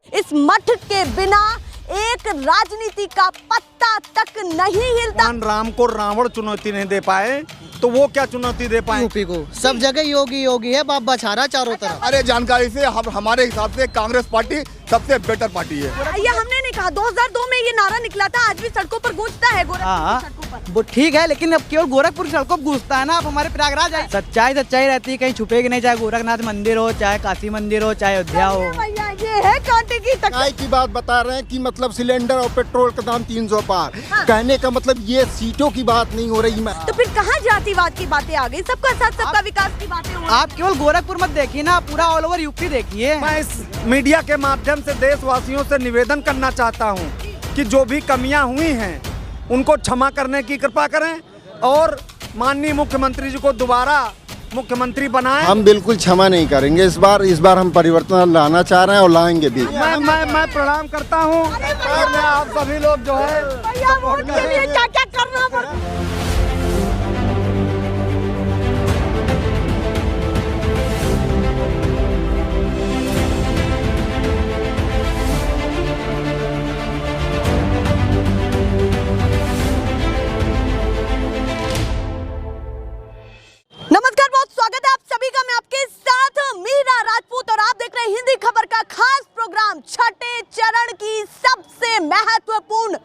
इस मठ के बिना एक राजनीति का पत्ता तक नहीं हिलता। भगवान राम को रावण चुनौती नहीं दे पाए तो वो क्या चुनौती दे पाए? यूपी को सब जगह योगी योगी है, बाबा छारा चारों तरफ। अरे जानकारी से हमारे हिसाब से कांग्रेस पार्टी सबसे बेटर पार्टी है। ये हमने नहीं कहा, 2002 में ये नारा निकला था, आज भी सड़कों पर गूंजता है गोरखपुर की सड़कों पर। वो ठीक है, लेकिन अब केवल गोरखपुर सड़कों पर गूंजता है ना। अब हमारे प्रयागराज है, सच्चाई रहती है, कहीं छुपेगी नहीं। चाहे गोरखनाथ मंदिर हो, चाहे काशी मंदिर हो, चाहे अयोध्या हो। भैया ये है कांटे की टक्कर की बात बता रहे हैं कि मतलब सिलेंडर और पेट्रोल का दाम 300 पार। कहने का मतलब ये सीटों की बात नहीं हो रही। तो फिर कहाँ जातिवाद की बातें आ गई? सबका साथ सबका विकास की बातें हो रही। आप केवल गोरखपुर मत देखिए ना, पूरा ऑल ओवर यूपी देखिए। मैं इस मीडिया के माध्यम से देशवासियों से निवेदन करना चाहता हूं कि जो भी कमियां हुई हैं उनको क्षमा करने की कृपा करें और माननीय मुख्यमंत्री जी को दोबारा मुख्यमंत्री बनाएं। हम बिल्कुल क्षमा नहीं करेंगे इस बार हम परिवर्तन लाना चाह रहे हैं और लाएंगे भी। मैं प्रणाम करता हूं और मैं आप सभी लोग जो है भैया वोट के लिए क्या क्या करना पड़ता। नमस्कार, बहुत स्वागत है आप सभी का। मैं आपके साथ मीरा राजपूत और आप देख रहे हैं हिंदी खबर का खास प्रोग्राम। छठे चरण की सबसे महत्वपूर्ण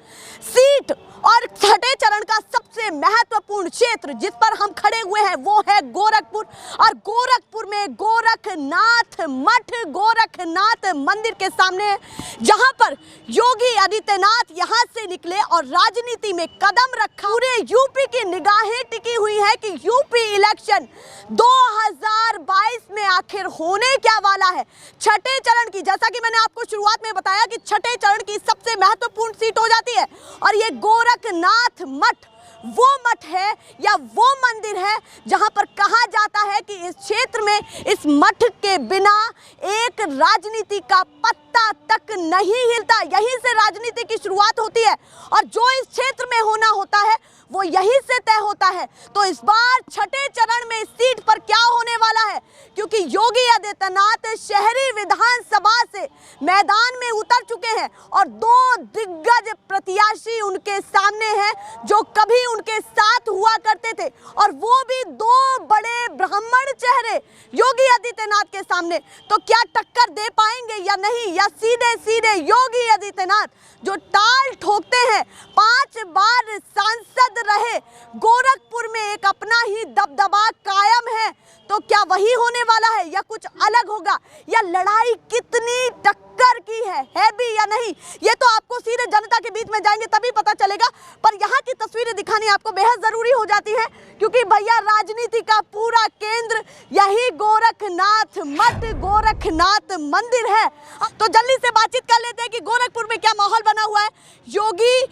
सीट और छठे चरण का सबसे महत्वपूर्ण क्षेत्र जिस पर हम खड़े हुए हैं वो है गोरखपुर। और गोरखपुर में गोरखनाथ मठ, गोरखनाथ मंदिर के सामने, जहां पर योगी आदित्यनाथ यहां से निकले और राजनीति में कदम रखा। पूरे यूपी की निगाहें टिकी हुई है कि यूपी इलेक्शन 2022 में आखिर होने क्या वाला है। छठे चरण की, जैसा कि मैंने आपको शुरुआत में बताया कि छठे चरण की सबसे महत्वपूर्ण सीट हो जाती है और ये गोरखनाथ मठ वो मठ है या वो मंदिर है जहां पर कहा जाता है कि इस क्षेत्र में इस मठ के बिना एक राजनीति का पत्ता तक नहीं हिलता। यहीं से राजनीति की शुरुआत होती है और जो इस क्षेत्र में होना होता है वो यहीं से तय होता है। तो इस बार छठे चरण में इस सीट पर क्या होने वाला है, क्योंकि योगी आदित्यनाथ शहरी विधानसभा से मैदान में उतर चुके हैं और दो दिग्गज प्रत्याशी उनके सामने हैं जो कभी उनके साथ हुआ करते थे, और वो भी दो बड़े ब्राह्मण चेहरे योगी आदित्यनाथ के सामने। तो क्या टक्कर दे पाएंगे या नहीं, या सीधे सीधे योगी आदित्यनाथ जो ताल ठोकते हैं, 5 बार सांसद रहे, गोरखपुर में एक अपना ही दबदबा कायम है, तो क्या वही होने वाला है या कुछ अलग होगा, या लड़ाई कितनी टक्कर की है भी या नहीं, ये तो आपको सीधे जनता के बीच में जाएंगे तभी पता चलेगा। पर यहाँ की तस्वीरें दिखानी आपको बेहद जरूरी हो जाती है, क्योंकि भैया राजनीति का पूरा केंद्र यही गोरखनाथ मठ, गोरखनाथ मंदिर है। तो जल्दी से बातचीत कर लेते हैं कि गोरखपुर में क्या माहौल बना हुआ है योगी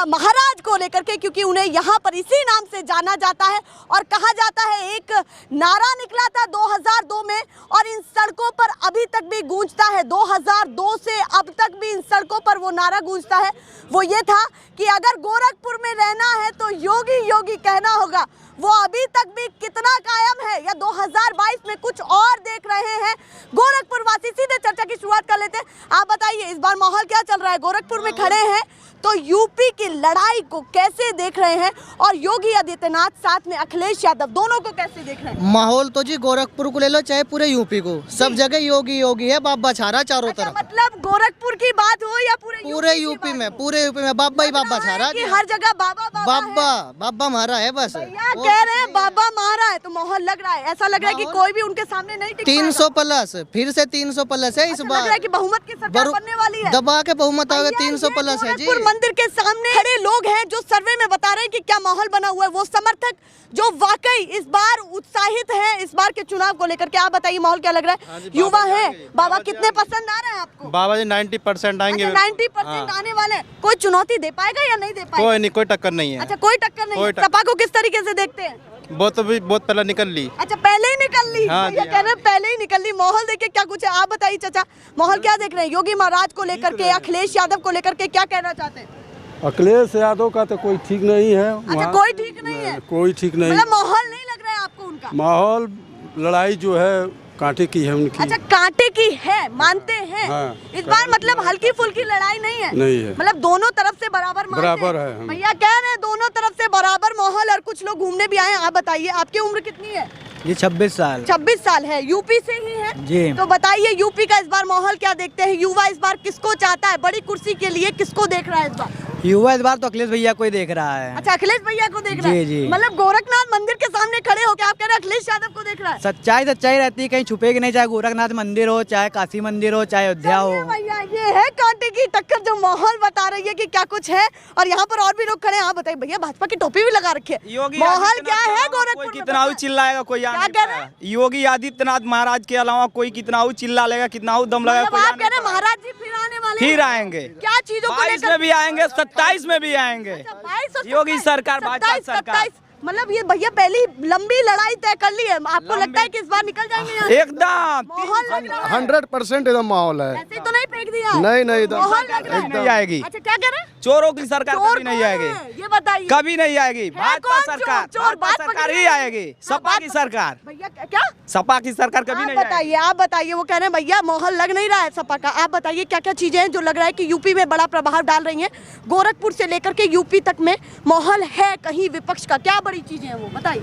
महाराज को लेकर के, क्योंकि उन्हें यहाँ पर इसी नाम से जाना जाता है और कहा जाता है एक नारा निकला था 2002 में और इन सड़कों पर अभी तक भी गूंजता है। 2002 से अब तक भी इन सड़कों पर वो नारा गूंजता है। वो ये था कि अगर गोरखपुर में रहना है तो योगी योगी कहना होगा। वो अभी तक भी कितना कायम है या 2022 में कुछ और देख रहे हैं गोरखपुर वासी? सीधे चर्चा की शुरुआत कर लेते हैं। आप बताइए इस बार माहौल क्या चल रहा है? गोरखपुर में खड़े हैं तो यूपी की लड़ाई को कैसे देख रहे हैं और योगी आदित्यनाथ साथ में अखिलेश यादव दोनों को कैसे देख रहे हैं? माहौल तो जी गोरखपुर को ले लो चाहे पूरे यूपी को, सब जगह योगी योगी है, बाबा छारा चारों तरफ। मतलब गोरखपुर की बात हो या पूरे यूपी में, पूरे यूपी में बाबा ही बाबा छारा, कि हर जगह बाबा मारा है बस। कह रहे हैं बाबा मारा है, तो माहौल लग रहा है, ऐसा लग रहा है कि कोई भी उनके सामने नहीं टिक 300 प्लस, फिर से 300 प्लस है इस बार। लग रहा है कि बहुमत की सरकार बनने वाली है, दबा के बहुमत होगा। 300 प्लस है जी। मंदिर के सामने खड़े लोग हैं जो सर्वे में बता रहे हैं कि क्या माहौल बना हुआ है, वो समर्थक जो वाकई इस बार उत्साहित हैं इस बार के चुनाव को लेकर के। आप बताइए माहौल क्या लग रहा है? युवा है, बाबा कितने पसंद आ रहे हैं आपको? बाबा जी 90% आएंगे। 90% आने वाले हैं। कोई चुनौती दे पाएगा या नहीं दे पाएगा? कोई नहीं, कोई टक्कर नहीं है। अच्छा, कोई टक्कर नहीं। सपा को किस तरीके से देखते हैं? बहुत पहले निकल ली। अच्छा, पहले ही निकल ली। हाँ, ये कह रहे हैं पहले ही निकल ली। माहौल देखिए क्या कुछ है। आप बताइए चाचा, माहौल क्या देख रहे हैं योगी महाराज को लेकर के, अखिलेश यादव को लेकर के, क्या कहना चाहते हैं? अखिलेश यादव का तो कोई ठीक नहीं है। अच्छा, कोई ठीक नहीं है? कोई ठीक नहीं। मतलब माहौल नहीं लग रहा है आपको उनका? माहौल लड़ाई जो है कांटे की है उनकी। अच्छा, कांटे की है, मानते हैं। हाँ, इस बार मतलब हल्की फुल्की लड़ाई नहीं है। नहीं है। मतलब दोनों तरफ से बराबर मानते बराबर हैं। है, हम। भैया कह रहे हैं दोनों तरफ से बराबर माहौल, और कुछ लोग घूमने भी आए हैं। आप बताइए, आपकी उम्र कितनी है? ये 26 साल। 26 साल है। यूपी से ही है जी। तो बताइए, यूपी का इस बार माहौल क्या देखते हैं? युवा इस बार किसको चाहता है? बड़ी कुर्सी के लिए किसको देख रहा है इस बार? युवा इस बार तो अखिलेश भैया को ही देख रहा है। अच्छा, अखिलेश भैया को देख रहा है। जी, जी। मतलब गोरखनाथ मंदिर के सामने खड़े होकर आप कह रहे हैं अखिलेश यादव को देख रहा है? सच्चाई सच्चाई रहती है, कहीं छुपेगी नहीं, चाहे गोरखनाथ मंदिर हो, चाहे काशी मंदिर हो, चाहे अयोध्या हो। चलिए भैया, ये है कांटे की टक्कर जो माहौल बता रही है कि क्या कुछ है। और यहाँ पर और भी लोग खड़े हैं। आप बताइए भैया, भाजपा की टोपी भी लगा रखी है, माहौल क्या है गोरखपुर में? कितना ही चिल्लाएगा कोई क्या कह रहे हैं? योगी आदित्यनाथ महाराज के अलावा कोई कितना ही चिल्ला लेगा, कितना ही दम लगेगा। मतलब आप कह रहे हैं महाराज जी फिर आने वाले हैं? फिर आएंगे। क्या चीजों को 22 लेकर? में भी आएंगे, 27 में भी आएंगे। 22 और योगी 27, सरकार, भाजपा 27, सरकार। 27। मतलब ये भैया पहली लंबी लड़ाई तय कर ली है। आपको लगता है कि इस बार निकल जाएंगे यहाँ से? एकदम माहौल लग रहा है। 100% एकदम माहौल है। ऐसे तो नहीं फेंक दिया? नहीं, नहीं, एकदम। माहौल लग रहा है। नहीं आएगी। अच्छा, क्या कह रहे हैं? चोरों की सरकार चोर कभी नहीं कौन आएगी, है? ये बताइए। कभी नहीं आएगी। भाजपा कौन सरकार, चोर? भाजपा बात सरकार पकड़ी ही है। आएगी। हाँ, सपा की सरकार, भैया क्या? सपा की सरकार कभी आप नहीं आएगी। बताइए, आप बताइए। वो कह रहे हैं भैया माहौल लग नहीं रहा है सपा का। आप बताइए क्या क्या चीजें हैं जो लग रहा है कि यूपी में बड़ा प्रभाव डाल रही हैं? गोरखपुर से लेकर के यूपी तक में माहौल है कहीं विपक्ष का? क्या बड़ी चीजें हैं वो बताइए।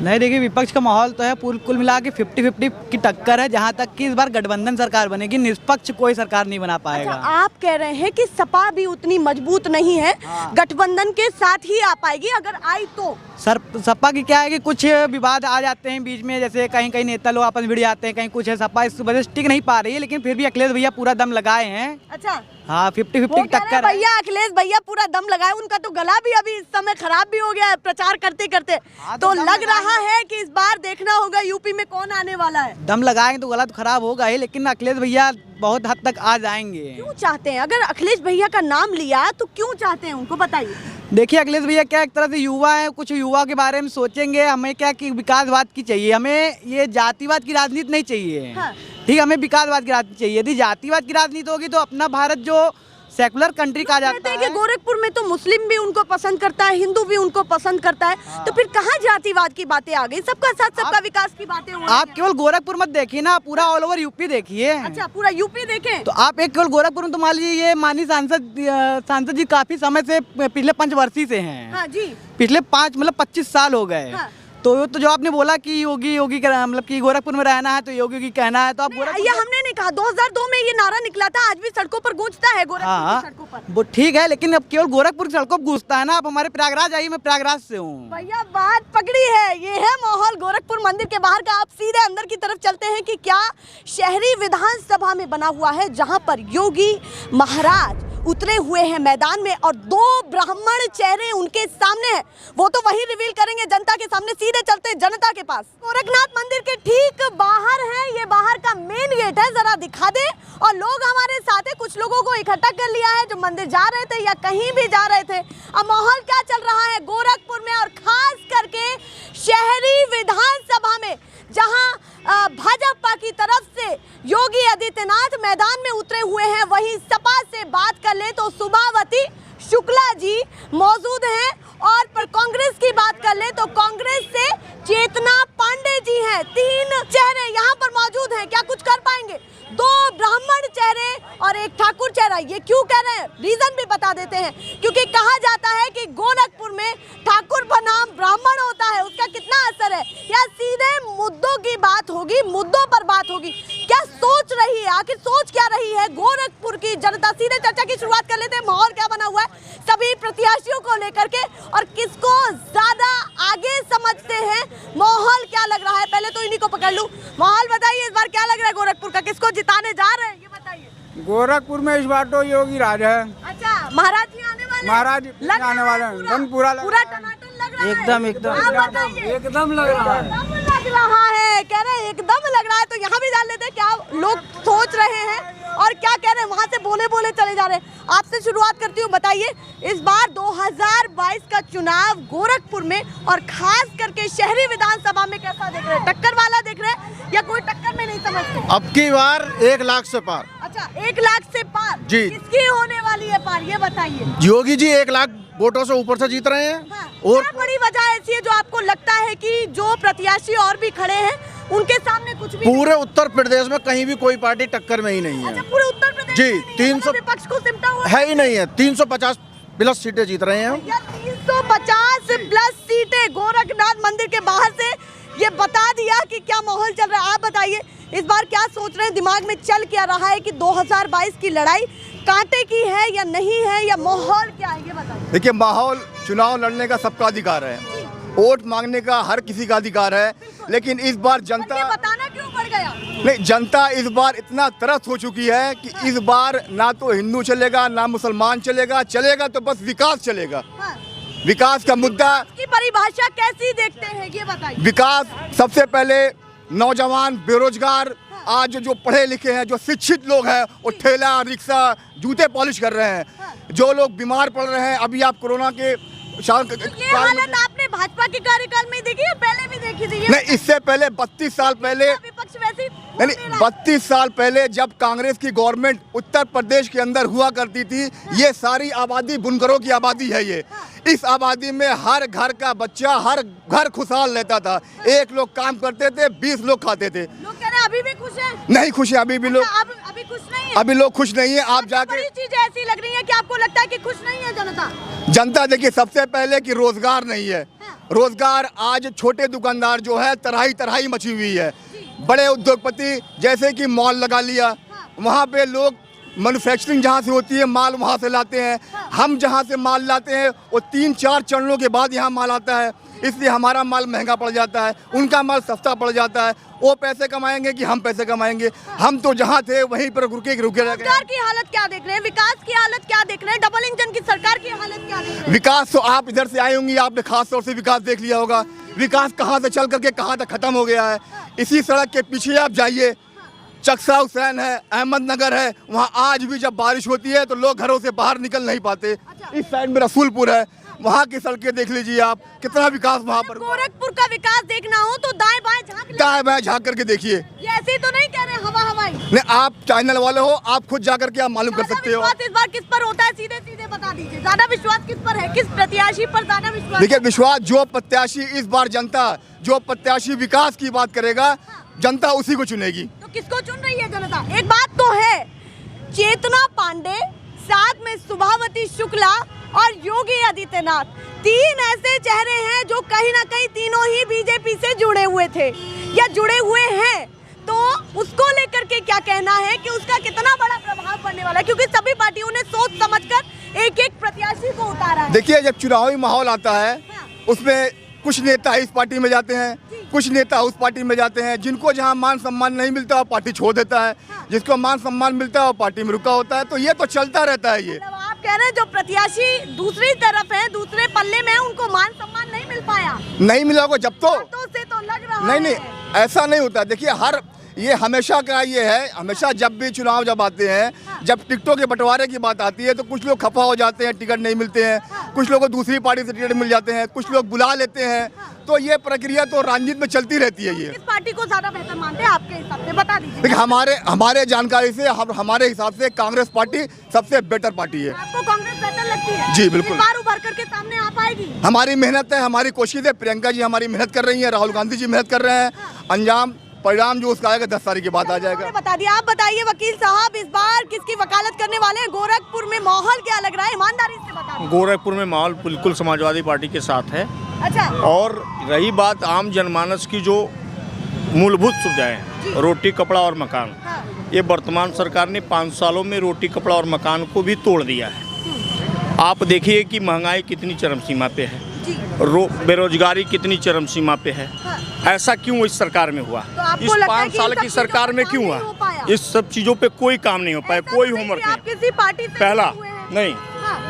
नहीं, देखिए विपक्ष का माहौल तो है, कुल मिला के 50-50 की टक्कर है। जहाँ तक कि इस बार गठबंधन सरकार बनेगी, निष्पक्ष कोई सरकार नहीं बना पाएगा। अच्छा, आप कह रहे हैं कि सपा भी उतनी मजबूत नहीं है, गठबंधन के साथ ही आ पाएगी अगर आई तो। सर, सपा की क्या है कि कुछ विवाद आ जाते हैं बीच में, जैसे कहीं कहीं नेता लोग आपस में भिड़ जाते हैं, कहीं कुछ है। सपा इस वजह से टिक नहीं पा रही है, लेकिन फिर भी अखिलेश भैया पूरा दम लगाए हैं। अच्छा, हाँ, 50-50 वो की कह रहे हैं टक्कर है। भैया अखिलेश भैया पूरा दम लगाए। उनका तो गला भी अभी इस समय खराब भी हो गया है प्रचार करते करते। हाँ, तो तो दम लग रहा लगाएंगे। है कि इस बार देखना होगा यूपी में कौन आने वाला है। दम लगाएंगे तो गला तो खराब होगा ही, लेकिन अखिलेश भैया बहुत हद तक आ जाएंगे। क्यों चाहते हैं? अगर अखिलेश भैया का नाम लिया तो क्यों चाहते हैं उनको बताइए। देखिए अखिलेश भैया क्या एक तरह से युवा है, कुछ युवा के बारे में सोचेंगे। हमें क्या कि विकासवाद की चाहिए, हमें ये जातिवाद की राजनीति नहीं चाहिए। हाँ। ठीक है, हमें विकासवाद की राजनीति चाहिए। यदि जातिवाद की राजनीति होगी तो अपना भारत जो सेकुलर कंट्री कहा जाता कहते हैं है। कि गोरखपुर में तो मुस्लिम भी उनको पसंद करता है, हिंदू भी उनको पसंद करता है। तो फिर कहाँ जातिवाद की बातें आ गई? सबका साथ सबका विकास की बातें हो रही आप हैं। केवल गोरखपुर मत देखिए ना, पूरा ऑल ओवर यूपी देखिए। अच्छा, पूरा यूपी देखें तो आप एक केवल गोरखपुर में तो मान लीजिए ये माननीय सांसद जी काफी समय से, पिछले 5 वर्षीय से हैं। हाँ जी। पिछले 5 मतलब 25 साल हो गए। हाँ। तो जो आपने बोला कि योगी का मतलब कि गोरखपुर में रहना है तो योगी कहना है, तो आप गोरखपुर ये हमने नहीं कहा। 2002 में ये नारा निकला था, आज भी सड़कों पर गूंजता है गोरखपुर हाँ, की सड़कों पर। वो ठीक है, लेकिन अब केवल गोरखपुर की सड़कों पर गूंजता है ना। आप हमारे प्रयागराज आइए, मैं प्रयागराज से हूँ। भैया बात पकड़ी है। ये है माहौल गोरखपुर मंदिर के बाहर का। आप सीधे अंदर की तरफ चलते हैं कि क्या शहरी विधानसभा में बना हुआ है, जहां पर योगी महाराज उतरे हुए हैं मैदान में और 2 ब्राह्मण चेहरे उनके सामने हैं। वो तो वही रिवील करेंगे जनता के सामने। सीधे चलते हैं जनता के पास। गोरखनाथ मंदिर के ठीक बाहर है, ये बाहर का मेन गेट है, जरा दिखा दे। और लोग हमारे साथ है, कुछ लोगों को इकट्ठा कर लिया है जो मंदिर जा रहे थे या कहीं भी जा रहे थे। अब माहौल क्या चल रहा है गोरखपुर में और खास करके शहरी विधानसभा में, जहां भाजपा की तरफ से योगी आदित्यनाथ मैदान में उतरे हुए हैं। वहीं सपा से बात कर ले तो सुभावती शुक्ला जी मौजूद हैं, और पर कांग्रेस की बात कर ले तो कांग्रेस से चेतना पांडे जी हैं। 3 चेहरे यहाँ पर मौजूद हैं। क्या कुछ कर पाएंगे? 2 ब्राह्मण चेहरे और 1 ठाकुर चेहरा। ये क्यों कह रहे हैं, रीजन भी बता देते हैं। क्योंकि कहा जाता है कि गोरखपुर में ठाकुर बनाम ब्राह्मण होता है, उसका कितना असर है। या सीधे मुद्दों की बात होगी, मुद्दों पर बात होगी। क्या सोच रही है, आखिर सोच क्या रही है गोरखपुर की जनता? सीधे चर्चा की शुरुआत कर लेते हैं। माहौल क्या बना हुआ है सभी प्रत्याशियों को लेकर के, और किसको ज्यादा आगे समझते हैं? माहौल क्या लग रहा है? पहले तो इन्हीं को पकड़ लूं। माहौल बताइए, इस बार क्या लग रहा है गोरखपुर का? किसको जिताने जा रहे हैं ये बताइए। गोरखपुर में इस बार तो योगी राज है। अच्छा, महाराज जी आने वाले हैं? महाराज लग आने वाले हैं। पूरा- दम पूरा लग पूरा रहा है। टनाटन लग रहा है। एकदम, एकदम। आप बताइए। एकदम लग रहा है। एकदम लग रहा है, कह रहे हैं एकदम लग रहा है। तो यहाँ भी जान लेते हैं क्या लोग सोच रहे हैं और क्या कह रहे हैं। वहाँ से बोले बोले चले जा रहे हैं। आपसे शुरुआत करती हूँ, बताइए इस बार 2022 का चुनाव गोरखपुर में और खास करके शहरी विधानसभा में कैसा देख रहे हैं? टक्कर वाला देख रहे हैं या कोई टक्कर में नहीं समझते? अब की बार 1 लाख से पार। अच्छा, 1 लाख से पार जी। किसकी होने वाली है पार, ये बताइए। योगी जी 1 लाख वोटों से ऊपर से जीत रहे हैं। हाँ। और क्या बड़ी वजह ऐसी है जो आपको लगता है कि जो प्रत्याशी और भी खड़े हैं उनके सामने कुछ भी पूरे उत्तर प्रदेश में कहीं भी कोई पार्टी टक्कर में ही नहीं अच्छा, है पूरे उत्तर प्रदेश जी, में नहीं है, 300 मतलब विपक्ष को सिमटा हुआ है ही नहीं है। 350 प्लस सीटें जीत रहे हैं हम। या 350 प्लस सीटें गोरखनाथ मंदिर के बाहर से, ये बता दिया कि क्या माहौल चल रहा है। आप बताइए इस बार क्या सोच रहे हैं, दिमाग में चल क्या रहा है कि 2022 की लड़ाई कांटे की है या नहीं है, या माहौल क्या है, ये बताइए। देखिए, माहौल चुनाव लड़ने का सबका अधिकार है, वोट मांगने का हर किसी का अधिकार है, लेकिन इस बार ये जनता बताना क्यों पड़ गया? नहीं, जनता इस बार इतना त्रस्त हो चुकी है कि इस बार ना तो हिंदू चलेगा ना मुसलमान चलेगा, चलेगा तो बस विकास चलेगा। हाँ। विकास का मुद्दा की परिभाषा कैसी देखते हैं, ये बताइए। विकास सबसे पहले नौजवान बेरोजगार, आज जो पढ़े लिखे हैं, जो शिक्षित लोग हैं, वो ठेला रिक्शा जूते पॉलिश कर रहे हैं। जो लोग बीमार पड़ रहे हैं, अभी आप कोरोना के ये हालत आपने भाजपा के कार्यकाल में देखी है, पहले भी देखी थी? नहीं, इससे पहले 32 साल पहले विपक्ष वैसे नहीं 32 साल पहले जब कांग्रेस की गवर्नमेंट उत्तर प्रदेश के अंदर हुआ करती थी, ये सारी आबादी बुनकरों की आबादी है। ये इस आबादी में हर घर का बच्चा, हर घर खुशहाल रहता था। एक लोग काम करते थे, 20 लोग खाते थे। लोग कह रहे हैं अभी भी खुश है? नहीं खुश है अभी भी लोग, अभी खुश नहीं है? अभी लोग खुश नहीं है। आप जाके बड़ी चीजें ऐसी लग रही है कि आपको लगता है कि खुश नहीं है जनता। जनता देखिए, सबसे पहले कि रोजगार नहीं है। रोजगार आज छोटे दुकानदार जो है तराई तराई मची हुई है। बड़े उद्योगपति जैसे कि मॉल लगा लिया, वहाँ पे लोग मैन्युफैक्चरिंग जहाँ से होती है माल वहाँ से लाते हैं। हम जहाँ से माल लाते हैं वो 3-4 चरणों के बाद यहाँ माल आता है, इसलिए हमारा माल महंगा पड़ जाता है, उनका माल सस्ता पड़ जाता है। वो पैसे कमाएंगे कि हम पैसे कमाएंगे? हम तो जहाँ थे वहीं पर रुके रह गए। रोजगार की हालत क्या देख रहे हैं, विकास की हालत क्या देख रहे हैं, डबल इंजन की सरकार की हालत क्या देख रहे हैं? विकास तो आप इधर से आए होंगी, आपने खास तौर से विकास देख लिया होगा। विकास कहाँ से चल करके कहाँ तक खत्म हो गया है। इसी सड़क के पीछे आप जाइए, चक्सा हुसैन है, अहमदनगर है, वहाँ आज भी जब बारिश होती है तो लोग घरों से बाहर निकल नहीं पाते। इस साइड में रसूलपुर है, वहाँ की सड़कें देख लीजिए आप, कितना विकास वहाँ पर। गोरखपुर का विकास देखना हो तो दाएं बाएं झांक करके देखिए। ये ऐसे तो नहीं कह रहे हवा हवाई। नहीं, आप चैनल वाले हो, आप खुद जाकर के आप मालूम कर सकते हो। इस बार किस पर होता है, सीधे सीधे बता दीजिए। ज्यादा विश्वास किस पर है, किस प्रत्याशी पर ज्यादा विश्वास? देखिए, विश्वास जो प्रत्याशी इस बार जनता, जो प्रत्याशी विकास की बात करेगा, जनता उसी को चुनेगी। तो किसको चुन रही है जनता? एक बात तो है, चेतना पांडे, साथ में सुभावती शुक्ला और योगी आदित्यनाथ, 3 ऐसे चेहरे हैं जो कहीं ना कहीं तीनों ही बीजेपी से जुड़े हुए थे या जुड़े हुए हैं। तो उसको लेकर के क्या कहना है कि उसका कितना बड़ा प्रभाव पड़ने वाला है, क्योंकि सभी पार्टियों ने सोच समझकर एक एक प्रत्याशी को उतारा है। देखिए, जब चुनावी माहौल आता है उसमें कुछ नेता इस पार्टी में जाते हैं, कुछ नेता उस पार्टी में जाते हैं। जिनको जहां मान सम्मान नहीं मिलता वो पार्टी छोड़ देता है, जिसको मान सम्मान मिलता है वो पार्टी में रुका होता है। तो ये तो चलता रहता है। ये आप कह रहे हैं जो प्रत्याशी दूसरी तरफ है, दूसरे पल्ले में, उनको मान सम्मान नहीं मिल पाया? नहीं मिला होगा जब तो से तो लग रहा नहीं, ऐसा नहीं होता। देखिए, ये हमेशा का ये है, हमेशा जब भी चुनाव जब आते हैं, जब टिकटों के बंटवारे की बात आती है तो कुछ लोग खफा हो जाते हैं, टिकट नहीं मिलते हैं, कुछ लोगों को दूसरी पार्टी से टिकट मिल जाते हैं, कुछ लोग बुला लेते हैं। तो ये प्रक्रिया तो राजनीति में चलती रहती है। ये किस पार्टी को ज्यादा बेहतर मानते हैं आपके हिसाब से, बता दीजिए। देखिए, हमारे जानकारी से, हमारे हिसाब से कांग्रेस पार्टी सबसे बेटर पार्टी है। आपको कांग्रेस बेहतर लगती है? जी बिल्कुल। इस बार उभर करके सामने आ पाएगी? हमारी मेहनत है, हमारी कोशिश है। प्रियंका जी हमारी मेहनत कर रही है, राहुल गांधी जी मेहनत कर रहे हैं। अंजाम परिणाम जो उसका आएगा 10 तारीख के बाद आ जाएगा। बता दिया। आप बताइए वकील साहब, इस बार किसकी वकालत करने वाले हैं? गोरखपुर में माहौल क्या लग रहा है, ईमानदारी से बता दीजिए। गोरखपुर में माहौल बिल्कुल समाजवादी पार्टी के साथ है। अच्छा। और रही बात आम जनमानस की, जो मूलभूत सुविधाएं, रोटी कपड़ा और मकान, ये वर्तमान सरकार ने 5 सालों में रोटी कपड़ा और मकान को भी तोड़ दिया है। आप देखिए कि महंगाई कितनी चरम सीमा पे है, बेरोजगारी कितनी चरम सीमा पे है। ऐसा क्यों इस सरकार में हुआ? तो इस 5 साल की सरकार में क्यों हुआ? इस सब चीज़ों पे कोई काम नहीं हो पाया, कोई होमवर्क नहीं। किसी पार्टी से पहला नहीं,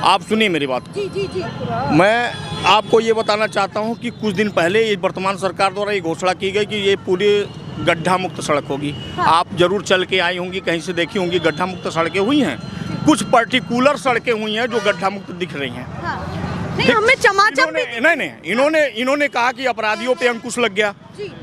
आप सुनिए मेरी बात। जी जी जी। मैं आपको ये बताना चाहता हूँ कि कुछ दिन पहले ये वर्तमान सरकार द्वारा ये घोषणा की गई कि ये पूरी गड्ढा मुक्त सड़क होगी। आप जरूर चल के आई होंगी, कहीं से देखी होंगी, गड्ढा मुक्त सड़कें हुई हैं। कुछ पर्टिकुलर सड़कें हुई हैं जो गड्ढा मुक्त दिख रही हैं। नहीं, हमें चमाचम इन्होंने कहा कि अपराधियों पे अंकुश लग गया।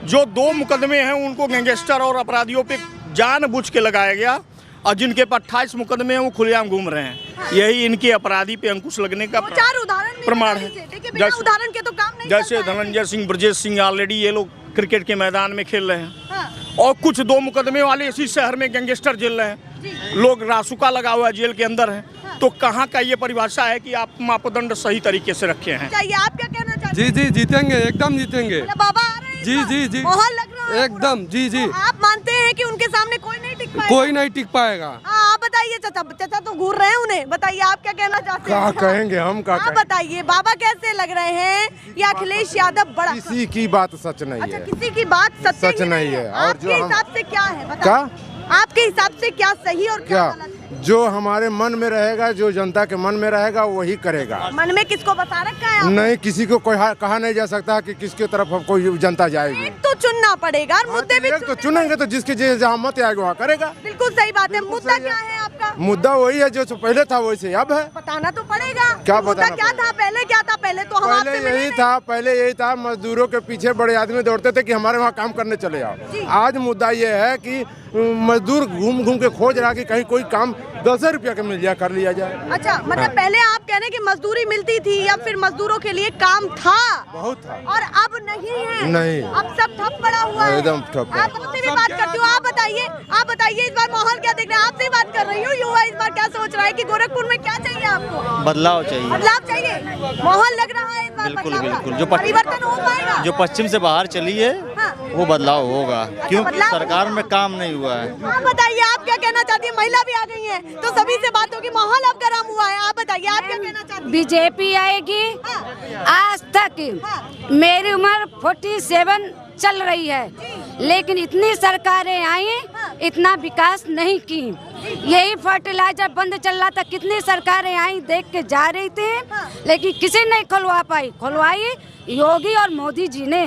जो 2 मुकदमे हैं उनको गैंगस्टर और अपराधियों पे जानबूझ के लगाया गया। और जिनके पर 28 मुकदमे हैं वो खुलेआम घूम रहे हैं। यही इनके अपराधी पे अंकुश लगने का 4 उदाहरण प्रमाण है। देखिए बिना उदाहरण के तो काम नहीं जैसे चलता है। धनंजय सिंह, ब्रजेश सिंह, ऑलरेडी ये लोग क्रिकेट के मैदान में खेल रहे हैं। हाँ, और कुछ 2 मुकदमे वाले इसी शहर में गैंगस्टर जेल रहे हैं। लोग रासुका लगा हुआ जेल के अंदर है। तो कहाँ का ये परिभाषा है कि आप मापदंड सही तरीके से रखे हैं? चाहिए आप क्या कहना चाहते जी जी जीतेंगे, एकदम जीतेंगे। हैं? बाबा आ रहे हैं इस जी बार? जी जी माहौल लग रहा है एकदम जी जी। तो आप मानते हैं कि उनके सामने कोई नहीं टिक पाएगा? कोई नहीं टिक पाएगा। हाँ, आप बताइए चाचा, चाचा तो घूर रहे हैं उन्हें, बताइए आप क्या कहना चाहते हैं? कहेंगे हम का आप बताइए बाबा कैसे लग रहे हैं या अखिलेश यादव बड़ा? किसी की बात सच नहीं अच्छा, है। किसी की बात सत्य सच नहीं है। और आपके जो हम- हिसाब से क्या है बताइए? आपके हिसाब से क्या सही और क्या क्या गलत है? जो हमारे मन में रहेगा, जो जनता के मन में रहेगा वही करेगा। मन में किसको बता रखा है आपने? नहीं, किसी को कोई कहा नहीं जा सकता कि किसके तरफ अब कोई जनता जाएगी। एक तो चुनना पड़ेगा और मुद्दे भी एक तो चुनेंगे तो जिसके जहाँ मत आएगा वहाँ करेगा। बिल्कुल सही बात है। मुद्दा क्या है आपका? मुद्दा वही है जो पहले था वैसे अब है। बताना तो पड़ेगा। क्या मुद्दा बताना क्या था पहले? क्या था पहले? तो हम आपसे पहले मिले यही नहीं। था, पहले यही था, मजदूरों के पीछे बड़े आदमी दौड़ते थे कि हमारे वहाँ काम करने चले जी। आओ। आज मुद्दा ये है कि मजदूर घूम घूम के खोज रहा कि कहीं कोई काम 10 रुपया का मिल जाए, कर लिया जाए। अच्छा, मतलब पहले आप कह रहे हैं कि मजदूरी मिलती थी या फिर मजदूरों के लिए काम था? बहुत था। और अब नहीं है? नहीं। अब सब ठप पड़ा हुआ है। एकदम ठप है। आप आपसे भी बात करती हूँ। आप बताइए इस बार माहौल क्या देख रहे हैं? आपसे बात कर रही हूँ। युवा इस बार क्या सोच रहा है कि गोरखपुर में क्या चाहिए आपको? बदलाव चाहिए। बदलाव चाहिए। माहौल लग रहा है इस बार बिल्कुल बदलाव का? बिल्कुल। जो परिवर्तन हो पाएगा? जो पश्चिम से बाहर चली है हाँ। वो बदलाव होगा, क्योंकि बदलाव सरकार में काम नहीं हुआ है। आप बताइए आप क्या कहना चाहती है? महिला भी आ गई है तो सभी से बात होगी। माहौल अब गर्म हुआ है। आप बताइए आप क्या कहना चाहती है? बीजेपी आएगी। हाँ। आज तक मेरी उम्र 47 चल रही है, लेकिन इतनी सरकारें आई, इतना विकास नहीं की। यही फर्टिलाइजर बंद चल रहा था, कितनी सरकारें आई देख के जा रही थी, लेकिन किसी नहीं खुलवा पाई। खुलवाई योगी और मोदी जी ने।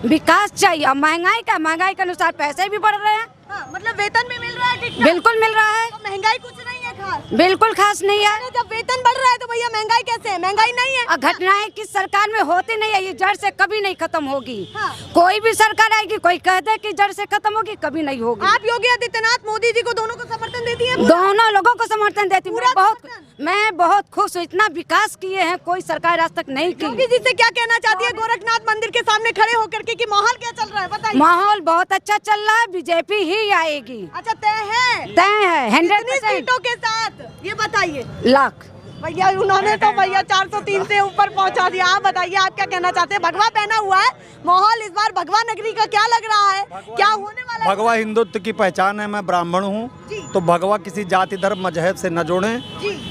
विकास चाहिए। और महंगाई के अनुसार पैसे भी बढ़ रहे हैं। मतलब वेतन भी मिल रहा है? ठीक बिल्कुल मिल रहा है। तो महंगाई कुछ नहीं है खास? बिल्कुल खास नहीं है। अरे जब वेतन बढ़ रहा है तो भैया महंगाई कैसे है? महंगाई नहीं है। और घटनाएं किस सरकार में होती नहीं है, ये जड़ से कभी नहीं खत्म होगी। हाँ। कोई भी सरकार आएगी, कोई कह दे कि जड़ से खत्म होगी, कभी नहीं होगी। आप योगी आदित्यनाथ मोदी जी को दोनों को समर्थन देती है? दोनों लोगों को समर्थन देती हूँ। पूरा मैं बहुत खुश हूँ। इतना विकास किए हैं कोई सरकार आज तक नहीं योगी की। जी से क्या कहना चाहती है गोरखनाथ मंदिर के सामने खड़े होकर के कि माहौल क्या चल रहा है बताइए? माहौल बहुत अच्छा चल रहा है। बीजेपी ही आएगी। अच्छा, तय है? तय है। कितनी 100% सीटों के साथ ये बताइए? लाख। भैया उन्होंने तो भैया 403 से ऊपर पहुंचा दिया। आप बताइए आप क्या कहना चाहते हैं? भगवा पहना हुआ है, माहौल इस बार भगवा नगरी का क्या लग रहा है? क्या होने वाला है? भगवा हिंदुत्व की पहचान है। मैं ब्राह्मण हूँ, तो भगवा किसी जाति धर्म मजहब से न जोड़ें।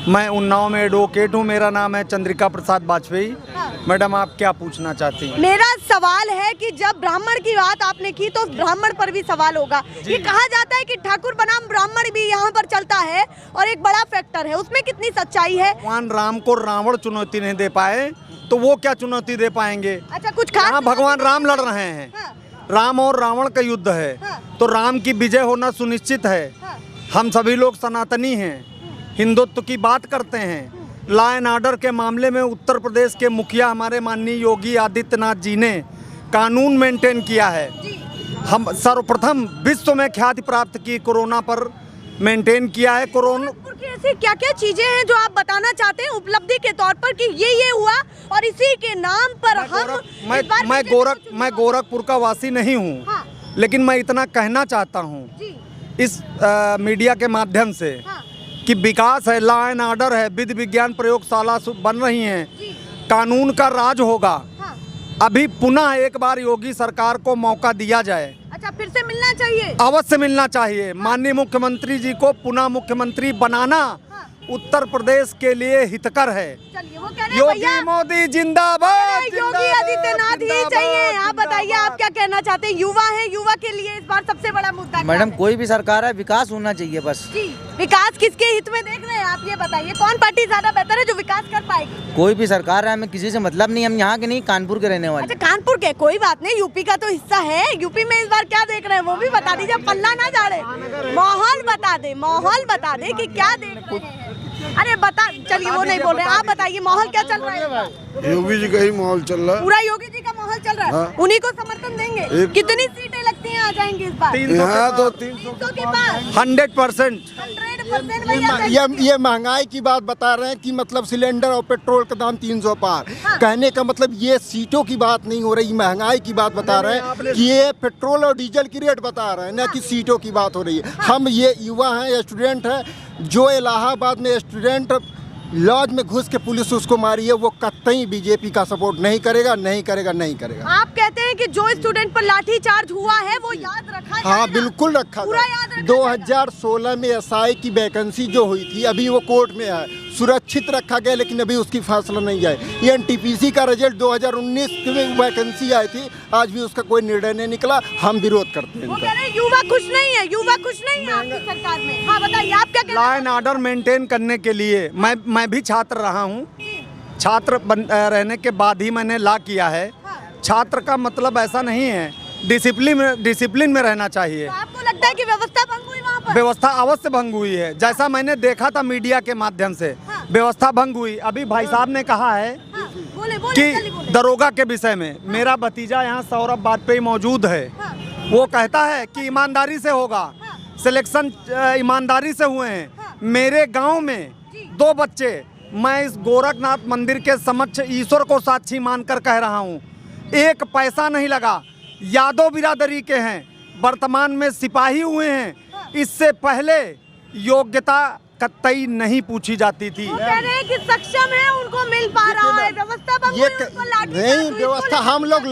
मैं उन्नाव में एडवोकेट हूँ। मेरा नाम है चंद्रिका प्रसाद वाजपेयी। मैडम आप क्या पूछना चाहती हैं? मेरा सवाल है कि जब ब्राह्मण की बात आपने की तो ब्राह्मण पर भी सवाल होगा। ये कहा जाता है कि ठाकुर बनाम ब्राह्मण भी यहाँ पर चलता है और एक बड़ा फैक्टर है, उसमें कितनी सच्चाई है? भगवान राम को रावण चुनौती नहीं दे पाए तो वो क्या चुनौती दे पाएंगे? अच्छा, कुछ खास? हाँ, भगवान राम लड़ रहे हैं। राम और रावण का युद्ध है, तो राम की विजय होना सुनिश्चित है। हम सभी लोग सनातनी हैं, हिंदुत्व की बात करते हैं। लॉ एंड ऑर्डर के मामले में उत्तर प्रदेश के मुखिया हमारे माननीय योगी आदित्यनाथ जी ने कानून मेंटेन किया है। हम सर्वप्रथम विश्व में ख्याति प्राप्त की कोरोना पर मेंटेन किया है। कोरोना की ऐसी क्या क्या चीजें हैं जो आप बताना चाहते हैं उपलब्धि के तौर पर कि ये हुआ और इसी के नाम पर मैं गोरखपुर का वासी नहीं हूँ। हाँ। लेकिन मैं इतना कहना चाहता हूँ इस मीडिया के माध्यम से कि विकास है, लॉ एंड ऑर्डर है, विधि विज्ञान प्रयोगशाला बन रही हैं, कानून का राज होगा। अभी पुनः एक बार योगी सरकार को मौका दिया जाए। अच्छा, फिर से मिलना चाहिए? अवश्य मिलना चाहिए। माननीय मुख्यमंत्री जी को पुनः मुख्यमंत्री बनाना उत्तर प्रदेश के लिए हितकर है। चलिए, वो कह रहे हैं योगी भैया मोदी जिंदाबाद। योगी आदित्यनाथ ही चाहिए। आप बताइए आप क्या कहना चाहते हैं? युवा है, युवा के लिए इस बार सबसे बड़ा मुद्दा क्या मैडम है? कोई भी सरकार है, विकास होना चाहिए बस। जी, विकास किसके हित में देख रहे हैं आप? ये बताइए कौन पार्टी ज्यादा बेहतर है जो विकास कर पाएगी? कोई भी सरकार है, हमें किसी से मतलब नहीं। हम यहाँ के नहीं, कानपुर के रहने वाले। अच्छा, कानपुर के, कोई बात नहीं, यूपी का तो हिस्सा है। यूपी में इस बार क्या देख रहे हैं वो भी बता दीजिए, पल्ला ना झाड़े। माहौल बता दे कि क्या देख रहे हैं। अरे बता, चलिए वो नहीं बोल रहे, आप बताइए माहौल क्या चल रहा है? योगी जी का ही माहौल चल रहा है। पूरा योगी जी का माहौल चल रहा है। उन्हीं को समर्थन देंगे। कितनी सीटें लगती हैं आ जाएंगे इस बार? यहाँ तो 300 के पास 100%। 100% भैया। ये महंगाई की बात बता रहे हैं कि मतलब सिलेंडर और पेट्रोल का दाम 300 पार। कहने का मतलब ये सीटों की बात नहीं हो रही, महंगाई की बात बता रहे हैं कि ये पेट्रोल और डीजल की रेट बता रहे हैं, ना कि सीटों की बात हो रही है। हम ये युवा हैं, स्टूडेंट हैं, जो इलाहाबाद में स्टूडेंट लॉज में घुस के पुलिस उसको मारी है, वो कतई बीजेपी का सपोर्ट नहीं करेगा, नहीं करेगा, नहीं करेगा। आप कहते हैं कि जो स्टूडेंट पर लाठी चार्ज हुआ है वो याद रखा जाएगा? हाँ बिल्कुल रखा पूरा जाएगा। याद रखा 2016 में एसआई की वैकेंसी जो हुई थी, अभी वो कोर्ट में है, सुरक्षित रखा गया, लेकिन अभी उसकी फैसला नहीं आया। ये एनटीपीसी का रिजल्ट 2019 में वैकेंसी आई थी, आज भी उसका कोई निर्णय नहीं निकला। हम विरोध करते हैं वो इनका। कह रहे हैं युवा खुश नहीं है, युवा खुश नहीं है आपकी सरकार में। हाँ बताइए आप क्या लॉ एंड ऑर्डर मेंटेन करने के लिए मैं भी छात्र रहा हूँ। छात्र रहने के बाद ही मैंने लॉ किया है। छात्र का मतलब ऐसा नहीं है, डिसिप्लिन में रहना चाहिए। तो आपको लगता है कि व्यवस्था भंग हुई वहाँ पर? व्यवस्था अवश्य भंग हुई है, जैसा मैंने देखा था मीडिया के माध्यम से। व्यवस्था भंग हुई। अभी भाई साहब ने कहा है बोले, बोले, कि जल्दी बोले। दरोगा के विषय में मेरा भतीजा यहाँ सौरभ वाजपेयी मौजूद है। वो कहता है कि ईमानदारी से होगा, सिलेक्शन ईमानदारी से हुए हैं। मेरे गांव में 2 बच्चे, मैं इस गोरखनाथ मंदिर के समक्ष ईश्वर को साक्षी मानकर कह रहा हूँ, 1 पैसा नहीं लगा। यादव बिरादरी के हैं, वर्तमान में सिपाही हुए हैं। इससे पहले योग्यता कतई नहीं पूछी जाती थी। वो कह रहे हैं कि सक्षम है, उनको मिल पा रहा है। व्यवस्था भंग हुई, उनको लाठी नहीं चार्ज हुई, व्यवस्था। इसको हम लोग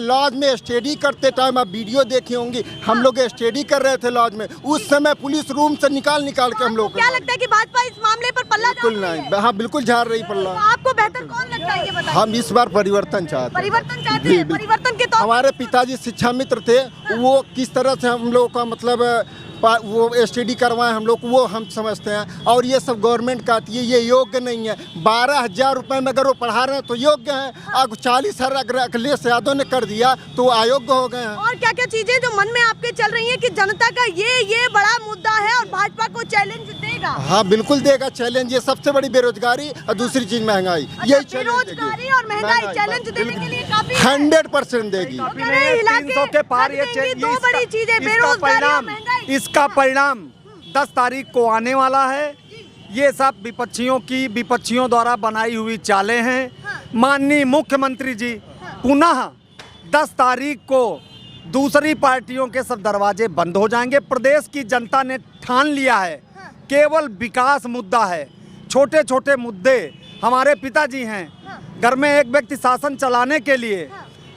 लॉज में स्टडी करते टाइम, आप वीडियो देखे होंगी, हम लोग स्टडी कर रहे थे लॉज में, उस समय पुलिस रूम से निकाल के हम लोग। क्या लगता है कि भाजपा इस मामले पर पल्ला झाड़ बिल्कुल रही है? नहीं, हाँ बिल्कुल झाड़ रही पल्ला। तो आपको बेहतर कौन लगता है ये बताइए? हम इस बार परिवर्तन चाहते हैं। परिवर्तन चाहते जी, हैं। बिल्कुल। परिवर्तन के तौर हमारे पिताजी शिक्षा मित्र थे, वो किस तरह से हम लोग का मतलब वो स्टडी करवाएं हम लोग, वो हम समझते हैं। और ये सब गवर्नमेंट का आती है, ये योग्य नहीं है। 12,000 रुपये में अगर वो पढ़ा रहे हैं तो योग्य है। अब 40,000 अगर अखिलेश यादव ने कर दिया तो अयोग्य हो गए हैं। और क्या क्या चीजें जो मन में आपके चल रही हैं कि जनता का ये बड़ा मुद्दा है और भाजपा को चैलेंज देगा? हाँ बिल्कुल देगा चैलेंज। ये सबसे बड़ी बेरोजगारी और दूसरी चीज महंगाई, यही बेरोजगारी और महंगाई चैलेंज देने के लिए काफी 100% देगी। 300 के पार ये 2 बड़ी चीजें, बेरोजगारी और महंगाई। इसका परिणाम 10 तारीख को आने वाला है। ये सब विपक्षियों द्वारा बनाई हुई चालें हैं। माननीय मुख्यमंत्री जी पुनः 10 तारीख को दूसरी पार्टियों के सब दरवाजे बंद हो जाएंगे। प्रदेश की जनता ने ठान लिया है, केवल विकास मुद्दा है। छोटे छोटे मुद्दे, हमारे पिताजी हैं, घर में एक व्यक्ति शासन चलाने के लिए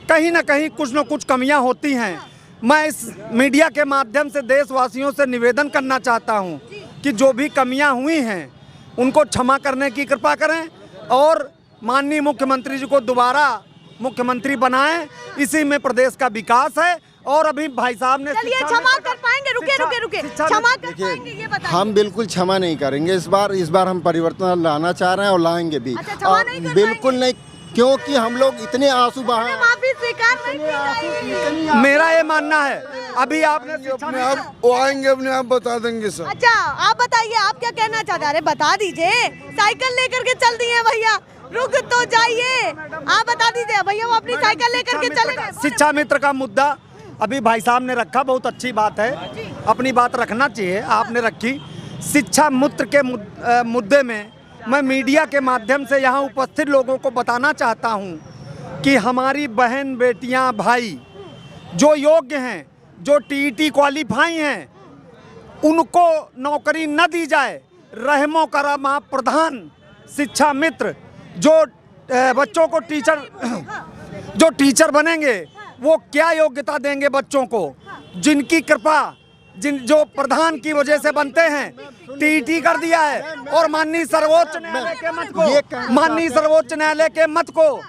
कहीं ना कहीं कुछ न कुछ कमियां होती हैं। मैं इस मीडिया के माध्यम से देशवासियों से निवेदन करना चाहता हूं कि जो भी कमियां हुई हैं उनको क्षमा करने की कृपा करें और माननीय मुख्यमंत्री जी को दोबारा मुख्यमंत्री बनाएं। इसी में प्रदेश का विकास है। और अभी भाई साहब ने चलिए क्षमा कर पाएंगे? रुके क्षमा कर पाएंगे ये बताइए? हम बिल्कुल क्षमा नहीं करेंगे इस बार हम परिवर्तन लाना चाह रहे हैं और लाएंगे भी। अच्छा, क्षमा नहीं कर बिल्कुल नहीं, क्योंकि हम लोग इतने आंसू बहाए। माफी स्वीकार नहीं की जाएगी। मेरा ये मानना है। अभी आपने वो आएंगे अपने आप बता देंगे सर। अच्छा आप बताइए, आप क्या कहना चाहते हैं? अरे बता दीजिए, साइकिल लेकर के चल दिए भैया, रुक तो जाइए। आप बता दीजिए भैया, वो अपनी साइकिल लेकर के चले गए। शिक्षा मित्र का मुद्दा अभी भाई साहब ने रखा, बहुत अच्छी बात है, अपनी बात रखना चाहिए, आपने रखी। शिक्षा मित्र के मुद्दे में मैं मीडिया के माध्यम से यहाँ उपस्थित लोगों को बताना चाहता हूँ कि हमारी बहन, बेटियाँ, भाई जो योग्य हैं, जो टीईटी क्वालिफाई हैं, उनको नौकरी न दी जाए। रहमो करम आप प्रधान शिक्षा मित्र जो बच्चों को टीचर बनेंगे, वो क्या योग्यता देंगे बच्चों को? जिनकी कृपा जो प्रधान की वजह से बनते हैं, टीटी कर दिया है। और माननीय सर्वोच्च न्यायालय के मत को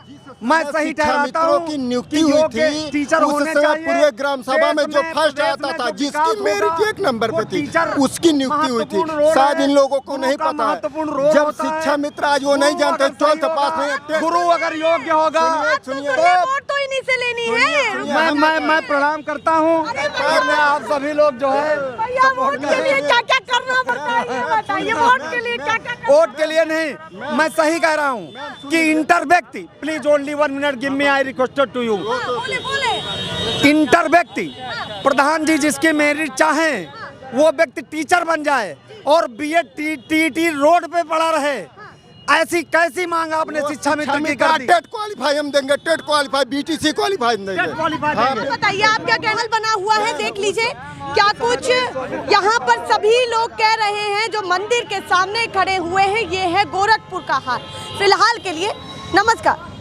मैं सही ठहराता हूं की नियुक्ति हुई थी टीचर होने चाहिए। पूरे ग्राम सभा में जो फर्स्ट आता था, जिसकी मेरिट 1 नंबर पे थी, उसकी नियुक्ति हुई थी। शायद इन लोगों को नहीं पता है। जब शिक्षा मित्र आज वो नहीं जानते, 12th पास नहीं। गुरु अगर योग्य होगा सुनिए, वोट तो इन्हीं से लेनी है। मैं प्रणाम करता हूँ। और मैं आप सभी लोग जो है भैया वोट के लिए क्या क्या करना पड़ता है ये बताइए? वोट के लिए वोट के लिए नहीं, मैं सही कह रहा हूँ कि इंटर व्यक्ति, please only 1 minute give me, I requested to you. Inter व्यक्ति, प्रधान जी जिसकी मेरिट चाहें वो व्यक्ति टीचर बन जाए और बीएड टीटी रोड पे पड़ा रहे, ऐसी कैसी मांग आपने शिक्षा मित्र की कर दी? टेट क्वालिफाई हम देंगे, टेट क्वालिफाई, बीटीसी क्वालिफाई देंगे। बताइए आपका कैनल बना हुआ है, देख लीजिए क्या कुछ यहाँ पर सभी लोग कह रहे हैं जो मंदिर के सामने खड़े हुए हैं। ये है गोरखपुर का हाल। फिलहाल के लिए नमस्कार।